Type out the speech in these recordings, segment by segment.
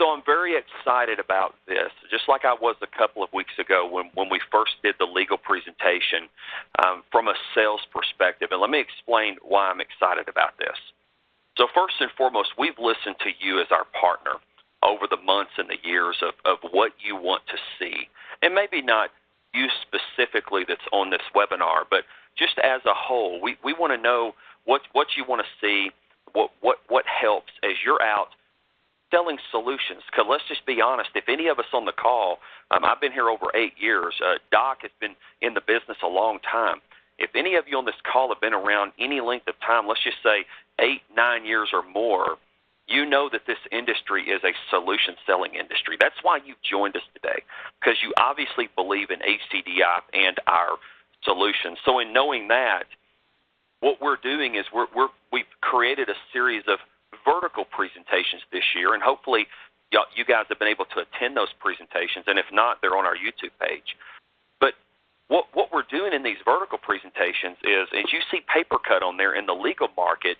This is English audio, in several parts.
So I'm very excited about this, just like I was a couple of weeks ago when we first did the legal presentation from a sales perspective. And let me explain why I'm excited about this. So first and foremost, we've listened to you as our partner over the months and the years of what you want to see. And maybe not you specifically that's on this webinar, but just as a whole, we want to know what you want to see, what helps as you're out selling solutions. Because let's just be honest, if any of us on the call, I've been here over 8 years. Doc has been in the business a long time. If any of you on this call have been around any length of time, let's just say 8, 9 years or more, you know that this industry is a solution selling industry. That's why you joined us today, because you obviously believe in HCDI and our solutions. So in knowing that, what we're doing is we've created a series of vertical presentations this year, and hopefully you guys have been able to attend those presentations, and if not, they're on our YouTube page. But what we're doing in these vertical presentations is you see PaperCut on there in the legal market,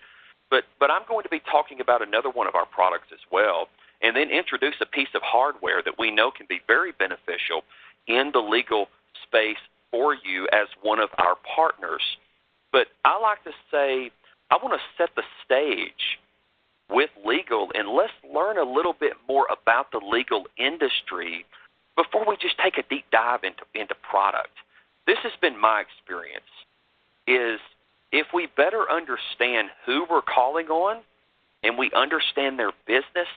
but I'm going to be talking about another one of our products as well, and then introduce a piece of hardware that we know can be very beneficial in the legal space for you as one of our partners. But I like to say I want to set the stage with legal, and let's learn a little bit more about the legal industry before we just take a deep dive into product. This has been my experience, is if we better understand who we're calling on and we understand their business,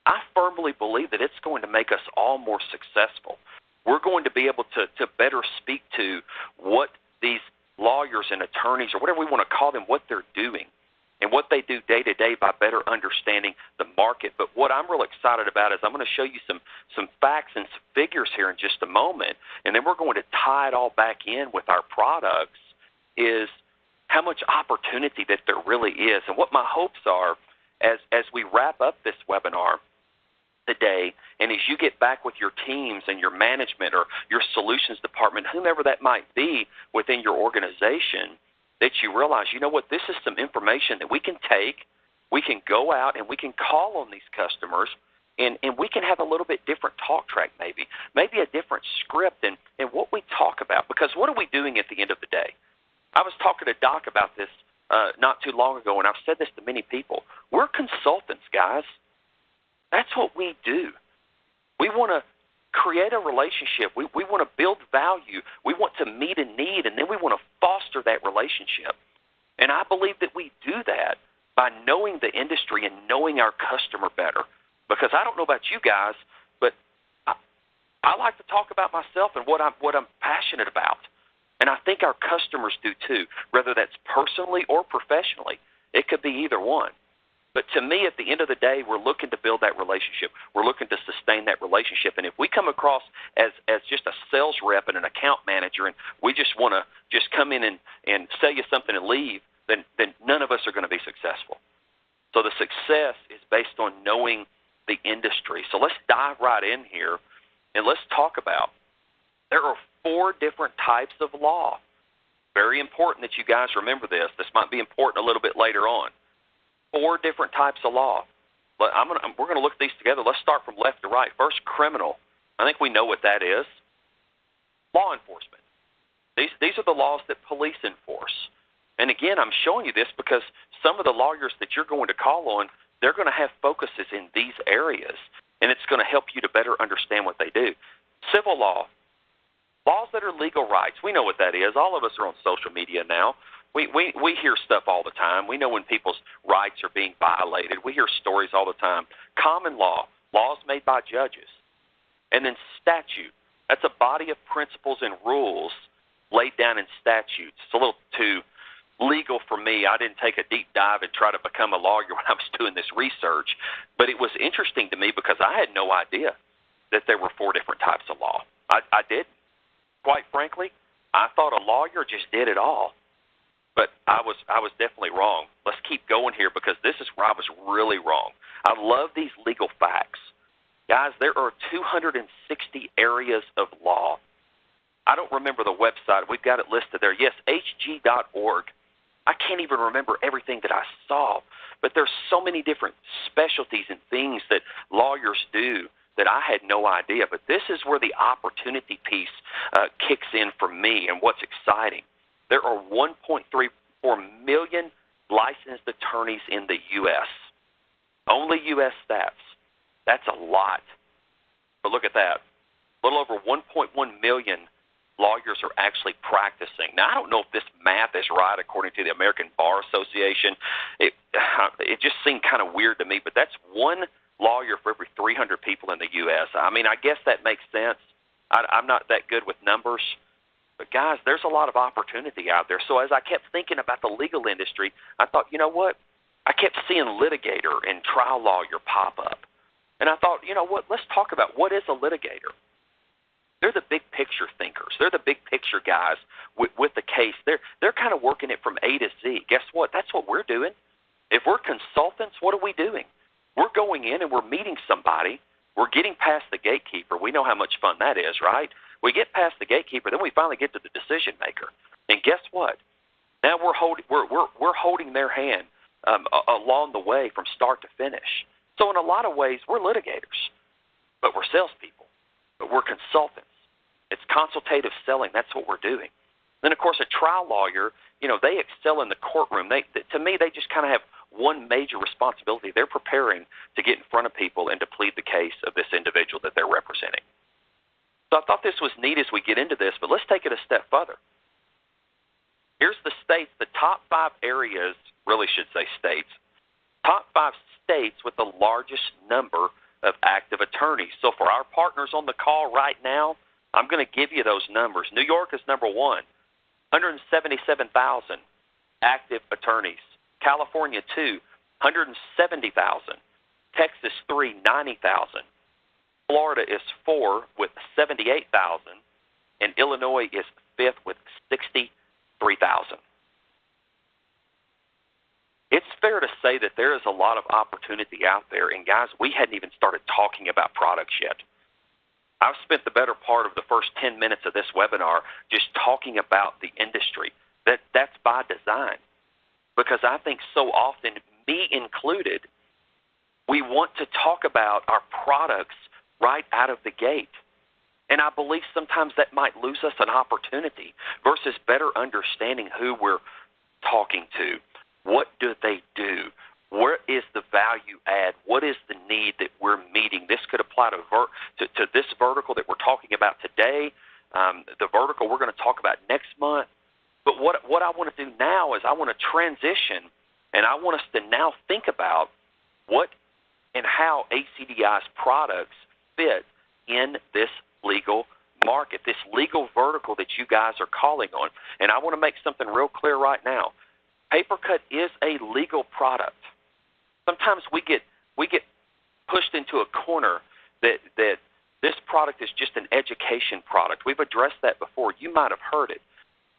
I firmly believe that it's going to make us all more successful. We're going to be able to better speak to what these lawyers and attorneys, or whatever we want to call them, what they're doing and what they do day to day by better understanding the market. But what I'm real excited about is I'm going to show you some facts and some figures here in just a moment, and then we're going to tie it all back in with our products, is how much opportunity that there really is. And what my hopes are as we wrap up this webinar today, and as you get back with your teams and your management or your solutions department, whomever that might be within your organization, that you realize, you know what, this is some information that we can take, we can go out and we can call on these customers, and we can have a little bit different talk track maybe a different script and what we talk about. Because what are we doing at the end of the day? I was talking to Doc about this not too long ago, and I've said this to many people. We're consultants, guys. That's what we do. We want to create a relationship. We want to build value. We want to meet a need, and then we want to foster that relationship. And I believe that we do that by knowing the industry and knowing our customer better. Because I don't know about you guys, but I like to talk about myself and what I'm passionate about. And I think our customers do too, whether that's personally or professionally. It could be either one. But to me, at the end of the day, we're looking to build that relationship. We're looking to sustain that relationship. And if we come across as just a sales rep and an account manager, and we just want to just come in and sell you something and leave, then none of us are going to be successful. So the success is based on knowing the industry. So let's dive right in here, and let's talk about, there are 4 different types of law. Very important that you guys remember this. This might be important a little bit later on. 4 different types of law. We're going to look at these together. Let's start from left to right. First, criminal. I think we know what that is. Law enforcement. These are the laws that police enforce. And again, I'm showing you this because some of the lawyers that you're going to call on, they're going to have focuses in these areas, and it's going to help you to better understand what they do. Civil law. Laws that are legal rights. We know what that is. All of us are on social media now. We hear stuff all the time. We know when people's rights are being violated. We hear stories all the time. Common law, laws made by judges. And then statute. That's a body of principles and rules laid down in statutes. It's a little too legal for me. I didn't take a deep dive and try to become a lawyer when I was doing this research. But it was interesting to me because I had no idea that there were 4 different types of law. I didn't. Quite frankly, I thought a lawyer just did it all. But I was definitely wrong. Let's keep going here because this is where I was really wrong. I love these legal facts. Guys, there are 260 areas of law. I don't remember the website. We've got it listed there. Yes, hg.org. I can't even remember everything that I saw, but there's so many different specialties and things that lawyers do that I had no idea. But this is where the opportunity piece kicks in for me and what's exciting. There are 1.34 million licensed attorneys in the U.S. Only U.S. stats. That's a lot. But look at that. A little over 1.1 million lawyers are actually practicing. Now, I don't know if this math is right according to the American Bar Association. It just seemed kind of weird to me, but that's one lawyer for every 300 people in the U.S. I mean, I guess that makes sense. I'm not that good with numbers. But, guys, there's a lot of opportunity out there. So as I kept thinking about the legal industry, I thought, you know what? I kept seeing litigator and trial lawyer pop up. And I thought, you know what? Let's talk about what is a litigator. They're the big picture thinkers. They're the big picture guys with the case. They're kind of working it from A to Z. Guess what? That's what we're doing. If we're consultants, what are we doing? We're going in and we're meeting somebody. We're getting past the gatekeeper. We know how much fun that is, right? We get past the gatekeeper, then we finally get to the decision maker. And guess what? Now we're holding their hand along the way from start to finish. So in a lot of ways, we're litigators, but we're salespeople, but we're consultants. It's consultative selling. That's what we're doing. Then, of course, a trial lawyer, they excel in the courtroom. To me, they just kind of have one major responsibility. They're preparing to get in front of people and to plead the case of this individual that they're representing. So I thought this was neat as we get into this, but let's take it a step further. Here's the states, the top 5 areas, really should say states, top 5 states with the largest number of active attorneys. So for our partners on the call right now, I'm going to give you those numbers. New York is number 1, 177,000 active attorneys. California 2, 170,000. Texas 3, 90,000. Florida is 4 with 78,000. And Illinois is 5th with 63,000. It's fair to say that there is a lot of opportunity out there. And guys, we hadn't even started talking about products yet. I've spent the better part of the first 10 minutes of this webinar just talking about the industry. That's by design. Because I think so often, me included, we want to talk about our products right out of the gate. And I believe sometimes that might lose us an opportunity versus better understanding who we're talking to. What do they do? Where is the value add? What is the need that we're meeting? This could apply to this vertical that we're talking about today, the vertical we're going to talk about next month. But what I want to do now is I want to transition, and I want us to now think about what and how ACDI's products fit in this legal market, this legal vertical that you guys are calling on. And I want to make something real clear right now. PaperCut is a legal product. Sometimes we get pushed into a corner that this product is just an education product. We've addressed that before. You might have heard it.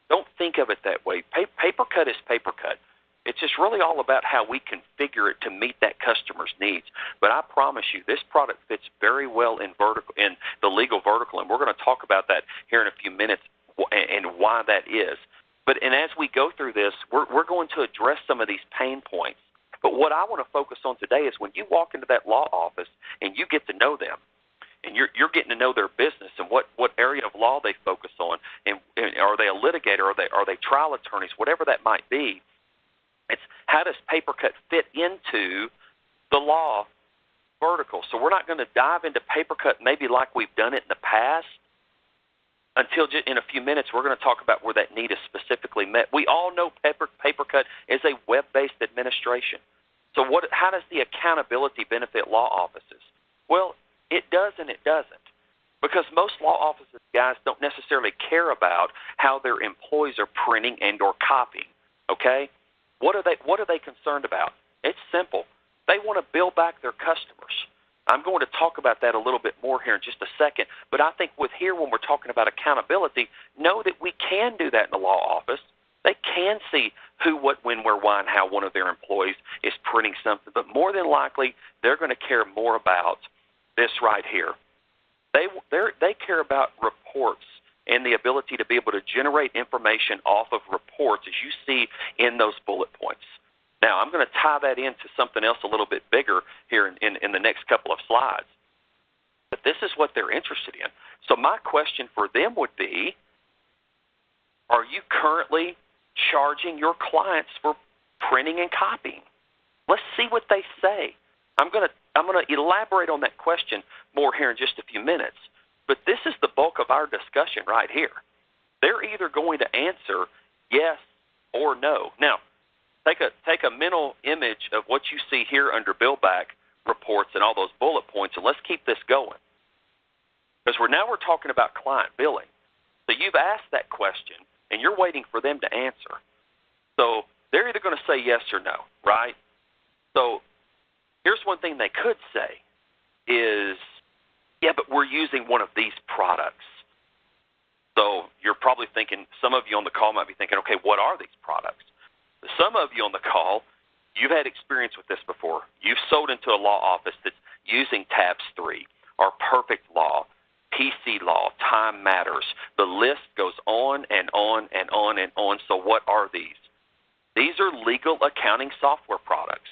Don't think of it that way. PaperCut is PaperCut. It's just really all about how we configure it to meet that customer's needs. But I promise you, this product fits very well in the legal vertical, and we're going to talk about that here in a few minutes and why that is. And as we go through this, we're going to address some of these pain points. But what I want to focus on today is when you walk into that law office and you get to know them, and you're getting to know their business and what area of law they focus on, and are they a litigator, are they trial attorneys, whatever that might be. It's how does PaperCut fit into the law vertical. So we're not going to dive into PaperCut maybe like we've done it in the past. Until in a few minutes, we're going to talk about where that need is specifically met. We all know PaperCut is a web-based administration. So how does the accountability benefit law offices? Well, it does and it doesn't. Because most law offices, guys, don't necessarily care about how their employees are printing and or copying. Okay? What are they concerned about? It's simple. They want to bill back their customers. I'm going to talk about that a little bit more here in just a second, but I think when we're talking about accountability, know that we can do that in the law office. They can see who, what, when, where, why, and how one of their employees is printing something, but more than likely, they're going to care more about this right here. They care about reports and the ability to be able to generate information off of reports as you see in those bullet points. Now, I'm going to tie that into something else a little bit bigger here in the next couple of slides. But this is what they're interested in. So my question for them would be, are you currently charging your clients for printing and copying? Let's see what they say. I'm going to elaborate on that question more here in just a few minutes. But this is the bulk of our discussion right here. They're either going to answer yes or no. Now, take a mental image of what you see here under billback reports and all those bullet points, and let's keep this going. Because we're talking about client billing. So you've asked that question, and you're waiting for them to answer. So they're either going to say yes or no, right? So here's one thing they could say is, yeah, but we're using one of these products. So you're probably thinking, some of you on the call might be thinking, okay, what are these products? Some of you on the call, you've had experience with this before. You've sold into a law office that's using tabs 3 or perfect law, PC law, time matters. The list goes on and on and on and on. So what are these? These are legal accounting software products.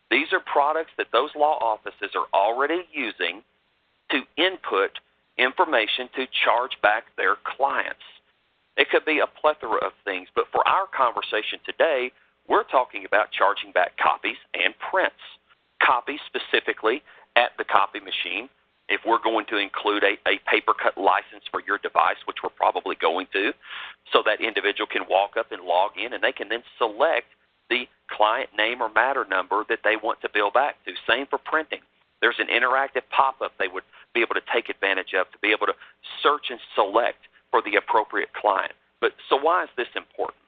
These are products that those law offices are already using to input information to charge back their clients. It could be a plethora of things, but for our conversation today, we're talking about charging back copies and prints. Copies specifically at the copy machine. If we're going to include a PaperCut license for your device, which we're probably going to, so that individual can walk up and log in, and they can then select the client name or matter number that they want to bill back to. Same for printing. There's an interactive pop-up they would be able to take advantage of to be able to search and select for the appropriate client. But so why is this important?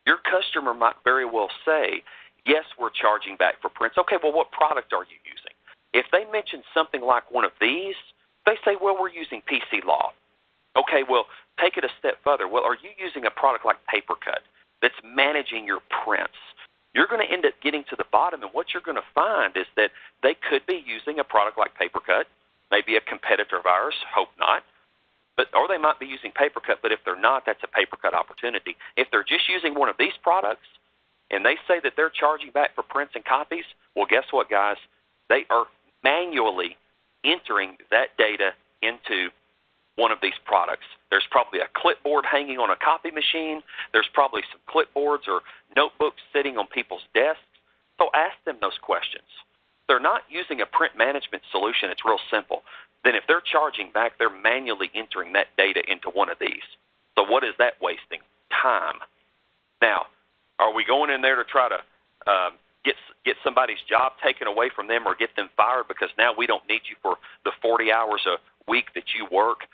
Your customer might very well say, yes, we're charging back for prints. Okay, well, what product are you using? If they mention something like one of these, they say, well, we're using PC Law. Okay, well, take it a step further. Well, are you using a product like PaperCut that's managing your prints? You're going to end up getting to the bottom, and what you're going to find is that they could be using a product like PaperCut, maybe a competitor of ours, hope not, or they might be using PaperCut, but if they're not, that's a PaperCut opportunity. If they're just using one of these products and they say that they're charging back for prints and copies, well, guess what, guys? They are manually entering that data into one of these products. There's probably a clipboard hanging on a copy machine. There's probably some clipboards or notebooks sitting on people's desks. So ask them those questions. If they're not using a print management solution, it's real simple. Then if they're charging back, they're manually entering that data into one of these. So what is that wasting? Time. Now, are we going in there to try to get somebody's job taken away from them or get them fired because now we don't need you for the 40 hours a week that you work,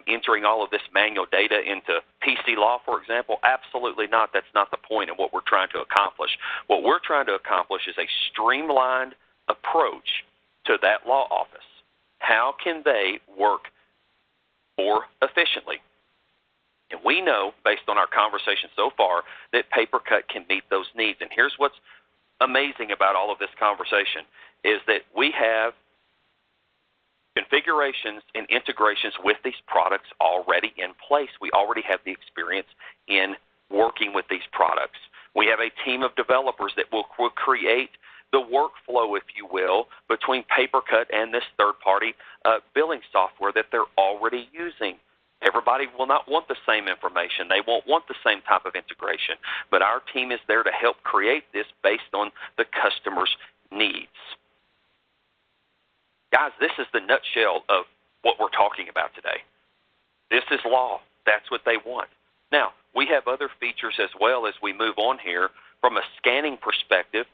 entering all of this manual data into PC Law, for example? Absolutely not. That's not the point of what we're trying to accomplish. What we're trying to accomplish is a streamlined approach to that law office. How can they work more efficiently? And we know, based on our conversation so far, that PaperCut can meet those needs. And here's what's amazing about all of this conversation is that we have configurations and integrations with these products already in place. We already have the experience in working with these products. We have a team of developers that will create the workflow, if you will, between PaperCut and this third-party billing software that they're already using. Everybody will not want the same information. They won't want the same type of integration. But our team is there to help create this based on the customer's needs. Guys, this is the nutshell of what we're talking about today. This is law. That's what they want. Now, we have other features as well as we move on here. From a scanning perspective,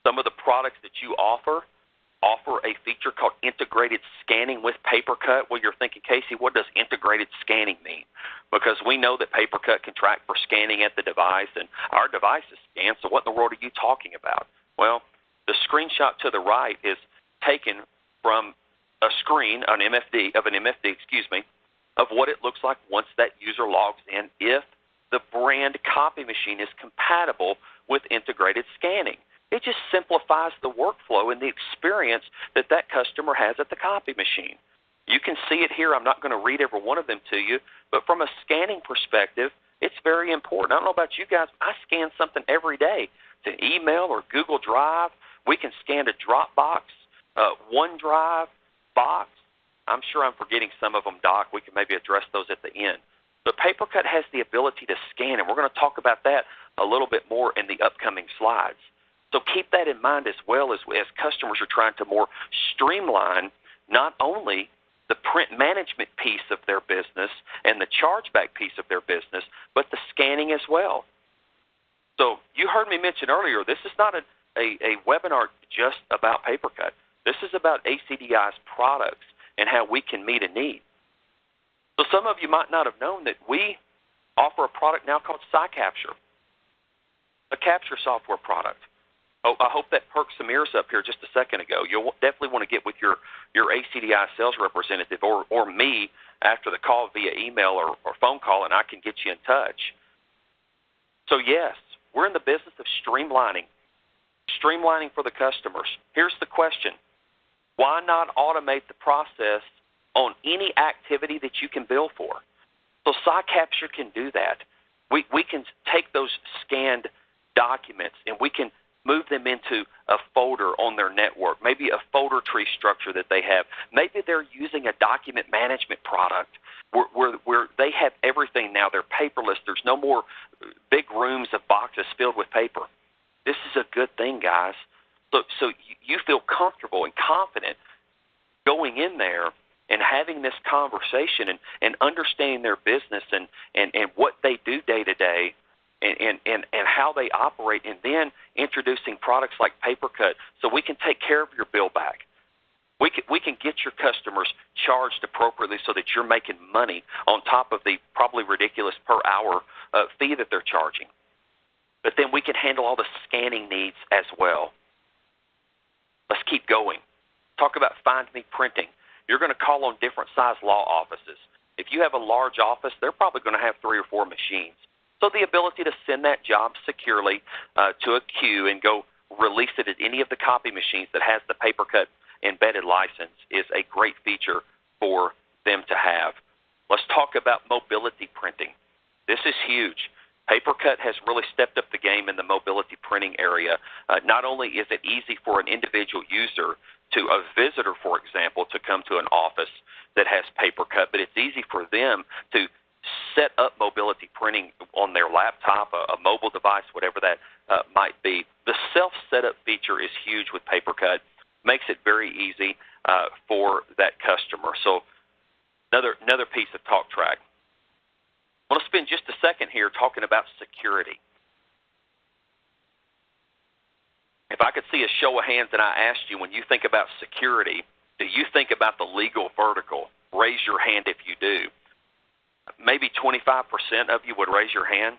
some of the products that you offer a feature called integrated scanning with PaperCut. Well, you're thinking, Casey, what does integrated scanning mean? Because we know that PaperCut can track for scanning at the device, and our device is scanned, so what in the world are you talking about? Well, the screenshot to the right is taken from a screen, of an MFD, of what it looks like once that user logs in if the brand copy machine is compatible with integrated scanning. It just simplifies the workflow and the experience that customer has at the copy machine. You can see it here. I'm not going to read every one of them to you, but from a scanning perspective, it's very important. I don't know about you guys. I scan something every day to email or Google Drive. We can scan to Dropbox, OneDrive, Box. I'm sure I'm forgetting some of them, Doc. We can maybe address those at the end. But PaperCut has the ability to scan, and we're going to talk about that a little bit more in the upcoming slides. So keep that in mind as well as customers are trying to more streamline not only the print management piece of their business and the chargeback piece of their business, but the scanning as well. So you heard me mention earlier, this is not a webinar just about PaperCut. This is about ACDI's products and how we can meet a need. So some of you might not have known that we offer a product now called SciCapture, a capture software product. Oh, I hope that perked some ears up here just a second ago. You'll definitely want to get with your ACDI sales representative or me after the call via email or phone call, and I can get you in touch. So, yes, we're in the business of streamlining for the customers. Here's the question. Why not automate the process on any activity that you can bill for? So SciCapture can do that. We can take those scanned documents and we can move them into a folder on their network, maybe a folder tree structure that they have. Maybe they're using a document management product where they have everything now. They're paperless. There's no more big rooms of boxes filled with paper. This is a good thing, guys. So you feel comfortable and confident going in there and having this conversation and understanding their business and what they do day to day and how they operate, and then introducing products like PaperCut so we can take care of your bill back. We can get your customers charged appropriately so that you're making money on top of the probably ridiculous per hour fee that they're charging. But then we can handle all the scanning needs as well. Let's keep going. Talk about Find Me Printing. You're going to call on different size law offices. If you have a large office, they're probably going to have 3 or 4 machines. So the ability to send that job securely to a queue and go release it at any of the copy machines that has the PaperCut embedded license is a great feature for them to have. Let's talk about mobility printing. This is huge. PaperCut has really stepped up the game in the mobility printing area. Not only is it easy for an individual user, to a visitor, for example, to come to an office that has PaperCut, but it's easy for them to set up mobility printing on their laptop, a mobile device, whatever that might be. The self-setup feature is huge with PaperCut. Makes it very easy for that customer. So another piece of talk track. I want to spend just a second here talking about security. If I could see a show of hands and I asked you, when you think about security, do you think about the legal vertical? Raise your hand if you do. Maybe 25% of you would raise your hand.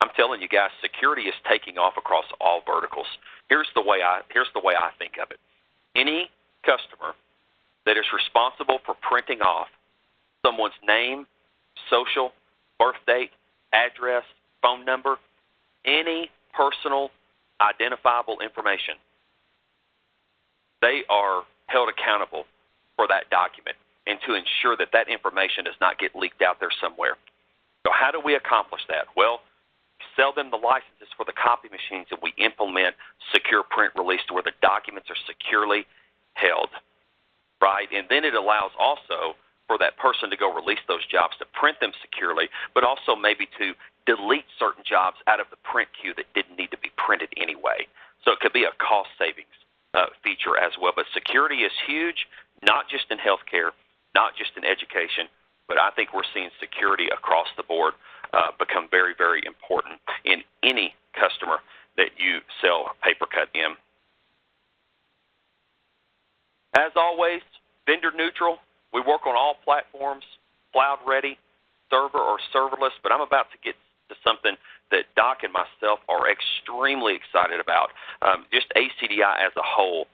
I'm telling you guys, security is taking off across all verticals. Here's the way I think of it. Any customer that is responsible for printing off someone's name, social, birth date, address, phone number, any personal identifiable information, they are held accountable for that document and to ensure that that information does not get leaked out there somewhere. So how do we accomplish that? Well, sell them the licenses for the copy machines, and we implement secure print release to where the documents are securely held, right? And then it allows also for that person to go release those jobs, to print them securely, but also maybe to delete certain jobs out of the print queue that didn't need to be printed anyway. So it could be a cost savings feature as well. But security is huge, not just in healthcare, not just in education, but I think we're seeing security across the board become very, very important in any customer that you sell PaperCut in. As always, vendor neutral. We work on all platforms, cloud ready, server or serverless, but I'm about to get to something that Doc and myself are extremely excited about, just ACDI as a whole.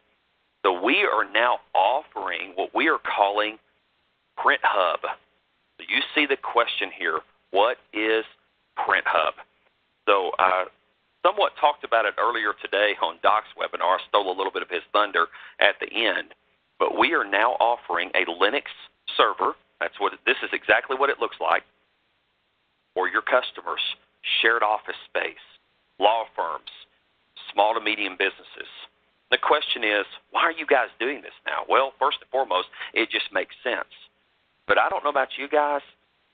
So we are now offering what we are calling Print Hub. So you see the question here, what is Print Hub? So I somewhat talked about it earlier today on Doc's webinar. I stole a little bit of his thunder at the end. but we are now offering a Linux server. This is exactly what it looks like for your customers, shared office space, law firms, small to medium businesses. The question is, why are you guys doing this now? Well, first and foremost, it just makes sense. But I don't know about you guys.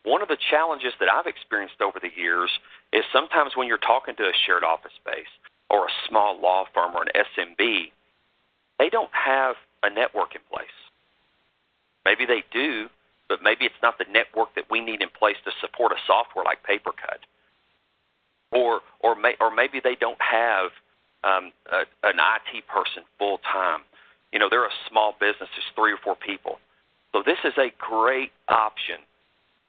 One of the challenges that I've experienced over the years is sometimes when you're talking to a shared office space or a small law firm or an SMB, they don't have a network in place. Maybe they do, but maybe it's not the network that we need in place to support a software like PaperCut. Or maybe they don't have an IT person full time. You know, they're a small business, there's 3 or 4 people. So this is a great option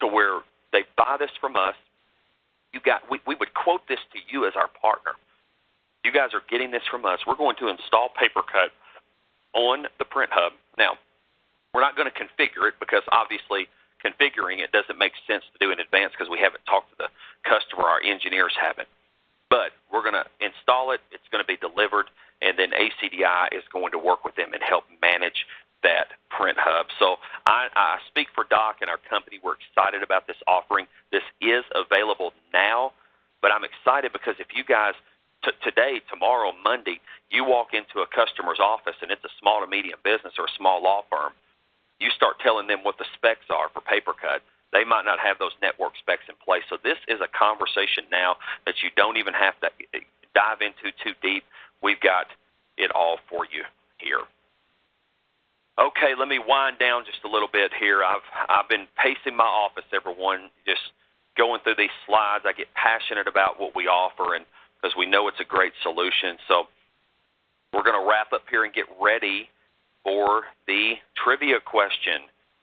to where they buy this from us. We would quote this to you as our partner. You guys are getting this from us. We're going to install PaperCut on the Print Hub. Now, we're not going to configure it because obviously configuring it doesn't make sense to do in advance because we haven't talked to the customer. Our engineers haven't. But we're going to install it. It's going to be delivered, and then ACDI is going to work with them and help manage that Print Hub. So I speak for Doc and our company. We're excited about this offering. This is available now, but I'm excited because if you guys today, tomorrow, Monday, you walk into a customer's office and it's a small to medium business or a small law firm, you start telling them what the specs are for PaperCut. They might not have those network specs in place. So this is a conversation now that you don't even have to dive into too deep. We've got it all for you here. Okay, let me wind down just a little bit here. I've been pacing my office, everyone, just going through these slides. I get passionate about what we offer, and because we know it's a great solution. So we're going to wrap up here and get ready for the trivia question.